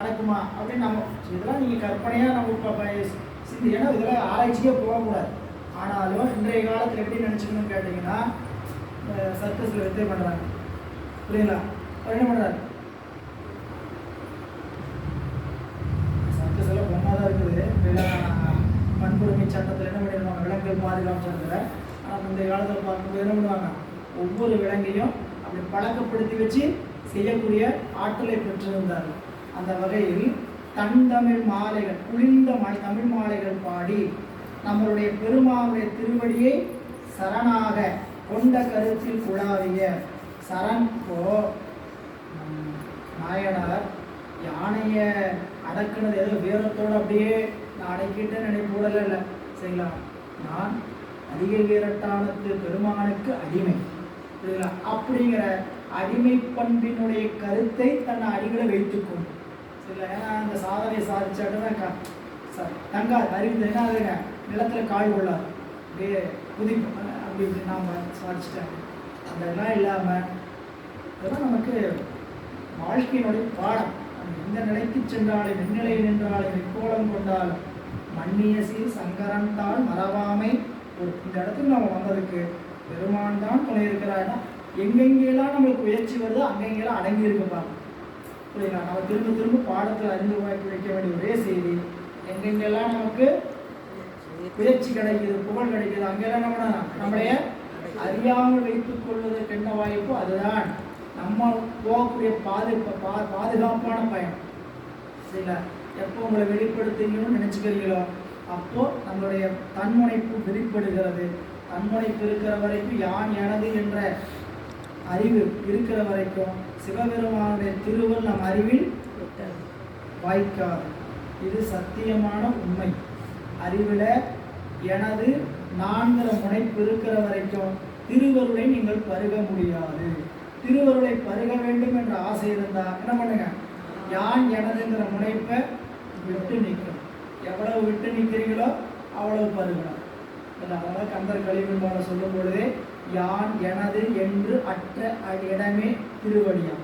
நடக்குமா அப்படின்னு நம்ம இதெல்லாம் நீங்கள் கற்பனையாக நம்ம சிந்தி, ஏன்னா இதெல்லாம் ஆராய்ச்சியே போகக்கூடாது. ஆனாலும் இன்றைய காலத்தில் எப்படி நினச்சிக்கணும்னு கேட்டிங்கன்னா, சர்க்கஸில் வித்தை பண்ணுறாங்க, புரியுங்களா? அவர் என்ன பண்ணுறாரு, சர்க்கஸ் எல்லாம் ஒன்றா தான் இருக்குது. வன்கொடுமை சட்டத்தில் என்ன பண்ணிடுவாங்க, விலங்குகள் பாதுகாப்பு சட்டத்தில். ஆனால் முந்தைய காலத்தில் பார்க்கும்போது என்ன பண்ணுவாங்க, ஒவ்வொரு விலங்கையும் அப்படி பழக்கப்படுத்தி வச்சு செய்யக்கூடிய ஆற்றலை பெற்றிருந்தார்கள். அந்த வகையில் தன் தமிழ் மாலைகள், குளிர்ந்த தமிழ் மாலைகள் பாடி நம்மளுடைய பெருமானுடைய திருவடியை சரணாக கொண்ட கருத்தில் குழாவிய சரண். நாயனார் யானையை அடக்குனது ஏதோ வீரத்தோடு அப்படியே நான் அடக்கிட்டேன்னு நினைப்போடல இல்லை, சரிங்களா? நான் அதிக வீரட்டானத்து பெருமானுக்கு அடிமை, சரிங்களா? அப்படிங்கிற அடிமை பண்பினுடைய கருத்தை தன்னை அடிகளை வைத்துக்கொண்டு, சரிங்களா? ஏன்னா அந்த சாதனை சாதிச்சாட்டுதான் தங்காது அறிவு என்ன ஆகுதுங்க, நிலத்தில் கால் கொள்ளாது, அப்படியே குதிக்கும். அப்படி இப்படி நாம் சாதிச்சிட்டாங்க. அந்த இதெல்லாம் இல்லாமல் இதெல்லாம் நமக்கு வாழ்க்கையினுடைய பாடம். எந்த நிலைக்கு சென்றாலும் எந்நிலை நின்றாலும் எக்கோலம் கொண்டாலும் மன்னிய சீர் சங்கரன் தாள் மறவாமை. இந்த இடத்துக்கு நம்ம வந்ததுக்கு பெருமான் தான் துணை இருக்கிறாருன்னா, எங்கெங்கெல்லாம் நம்மளுக்கு முயற்சி வருதோ அங்கெங்கெல்லாம் அடங்கி இருக்குப்பாங்க, புரியுங்களா? நம்ம திரும்ப திரும்ப பாடத்தில் அறிந்து வாய்ப்பு வைக்க வேண்டிய ஒரே செய்தி, எங்கெங்கெல்லாம் நமக்கு முயற்சி கிடைக்குது, புகழ் கிடைக்குது, அங்கெல்லாம் நம்ம நம்மளைய அறியாமல் வைத்துக் கொள்வதற்கு என்ன வாய்ப்போ அதுதான் நம்ம போகக்கூடிய பாதுகாப்பான பயணம், சரிங்களா? எப்போ உங்களை வெளிப்படுத்துங்கன்னு நினச்சிக்கிறீங்களோ அப்போ நம்மளுடைய தன்முனைப்பு வெளிப்படுகிறது. தன்முனைப்பு இருக்கிற வரைக்கும் யான் எனது என்ற அறிவு இருக்கிற வரைக்கும் சிவபெருமானுடைய திருவள் நம் அறிவில் வாய்க்காது. இது சத்தியமான உண்மை. அறிவில் எனது நான்கிற முனைப்பு இருக்கிற வரைக்கும் திருவருளை நீங்கள் பருக முடியாது. திருவருளை பருக வேண்டும் என்ற ஆசை இருந்தால் என்ன பண்ணுங்க, யான் எனதுங்கிற முனைப்பை விட்டு நிற்கும். எவ்வளவு விட்டு நிற்கிறீங்களோ அவ்வளவு பருகலாம். அதனால் கந்தர் கலிவெண்பால சொல்லும் பொழுதே யான் எனது என்று அற்ற இடமே திருவடியாம்.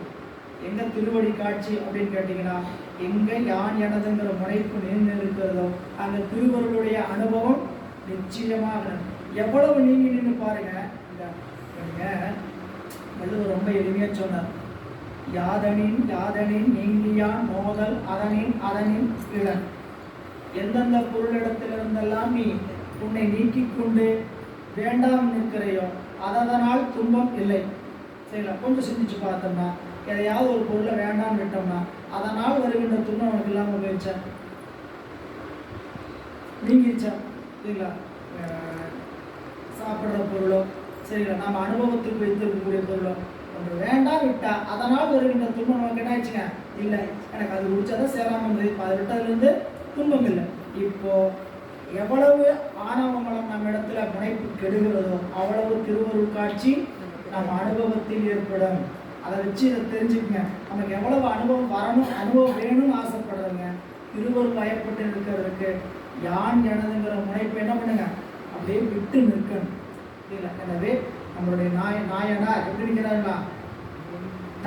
எங்கே திருவடி காட்சி அப்படின்னு கேட்டிங்கன்னா, எங்கே யான் எனதுங்கிற முனைப்பு நின்று இருக்கிறதோ அந்த திருவருளுடைய அனுபவம் நிச்சயமாக. எவ்வளவு நீங்கி நின்று பாருங்க. இந்த வள்ளுவர் ரொம்ப எளிமையாக சொன்னார், யாதனின் யாதனின் நீங்கியான் மோதல் அதனின் அதனின் இளன். எந்தெந்த பொருளிடத்திலிருந்தெல்லாம் நீ உன்னை நீக்கிக் கொண்டு வேண்டாம் நிற்கிறையோ அதனால் துன்பம் இல்லை, சரிங்களா? கொஞ்சம் சிந்திச்சு பார்த்தோம்னா, எதையாவது ஒரு பொருளை வேண்டாம் விட்டோம்னா அதனால் வருகின்ற துன்பம் நமக்கு இல்லாமல் போயிடுச்சா, நீங்கிருச்சா, சரிங்களா? சாப்பிட்ற பொருளோ, சரிங்களா, நம்ம அனுபவத்துக்கு வைத்திருக்கக்கூடிய பொருளோ ஒன்று வேண்டாம் விட்டா அதனால் வருகின்ற துன்பம் நமக்கு என்ன ஆயிடுச்சுங்க, இல்லை, எனக்கு அது குடிச்சாதான் சேராமல் இருந்தது, இப்போ அதை விட்டதுலேருந்து துன்பம் இல்லை. இப்போ எவ்வளவு ஆணவமலம் நம்ம இடத்துல முனைப்பு கெடுகிறதோ அவ்வளவு திருவருள் காட்சி நம்ம அனுபவத்தில் ஏற்படும். அதை வச்சு இதை தெரிஞ்சுக்கங்க. நமக்கு எவ்வளவு அனுபவம் வரணும், அனுபவம் வேணும்னு ஆசைப்படுறதுங்க. திருவருள் பயப்பட்டு இருக்கிறதுக்கு யான் எனதுங்கிற முனைப்பு என்ன பண்ணுங்க, அப்படியே விட்டு நிற்கணும், இல்லை? எனவே நம்மளுடைய நாயனார் எப்படி இருக்கிறார்களா,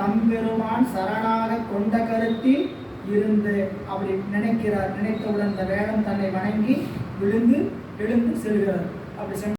தம்பெருமான் சரணாக கொண்ட கருத்தில் இருந்து அப்படி நினைக்கிறார். நினைத்தவுடன் இந்த வேடம் தன்னை வணங்கி விழுந்து எழுந்து செல்கிறார். அப்படி